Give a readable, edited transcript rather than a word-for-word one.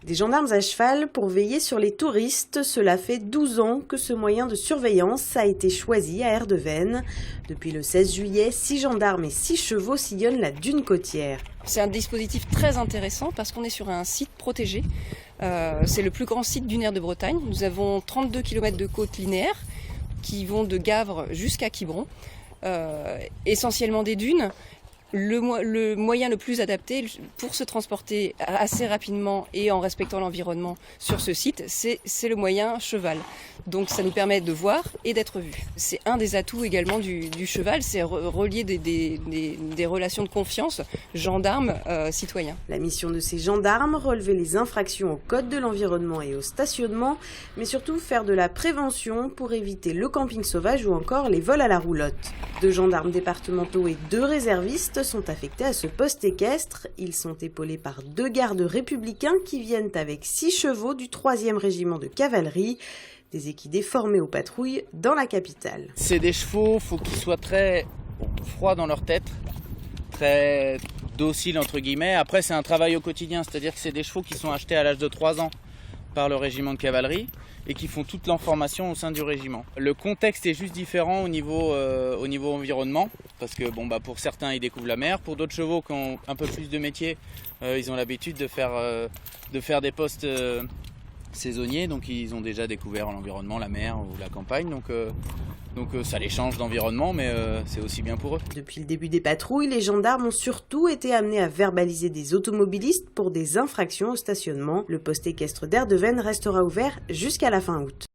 Des gendarmes à cheval pour veiller sur les touristes, cela fait 12 ans que ce moyen de surveillance a été choisi à Erdeven. Depuis le 16 juillet, 6 gendarmes et 6 chevaux sillonnent la dune côtière. C'est un dispositif très intéressant parce qu'on est sur un site protégé. C'est le plus grand site dunaire de Bretagne. Nous avons 32 km de côte linéaire qui vont de Gavre jusqu'à Quiberon. Essentiellement des dunes. Le moyen le plus adapté pour se transporter assez rapidement et en respectant l'environnement sur ce site, c'est le moyen cheval. Donc ça nous permet de voir et d'être vus. C'est un des atouts également du cheval, c'est relier des relations de confiance gendarmes-citoyens. La mission de ces gendarmes, relever les infractions au code de l'environnement et au stationnement, mais surtout faire de la prévention pour éviter le camping sauvage ou encore les vols à la roulotte. 2 gendarmes départementaux et 2 réservistes sont affectés à ce poste équestre. Ils sont épaulés par 2 gardes républicains qui viennent avec 6 chevaux du 3e régiment de cavalerie, des équidés formés aux patrouilles dans la capitale. C'est des chevaux, faut qu'ils soient très froids dans leur tête, très dociles entre guillemets. Après c'est un travail au quotidien, c'est-à-dire que c'est des chevaux qui sont achetés à l'âge de 3 ans par le régiment de cavalerie et qui font toute leur formation au sein du régiment. Le contexte est juste différent au niveau environnement, parce que pour certains ils découvrent la mer, pour d'autres chevaux qui ont un peu plus de métier, ils ont l'habitude de faire des postes saisonniers, donc ils ont déjà découvert l'environnement, la mer ou la campagne, donc ça les change d'environnement, mais c'est aussi bien pour eux. Depuis le début des patrouilles, les gendarmes ont surtout été amenés à verbaliser des automobilistes pour des infractions au stationnement. Le poste équestre d'Erdeven restera ouvert jusqu'à la fin août.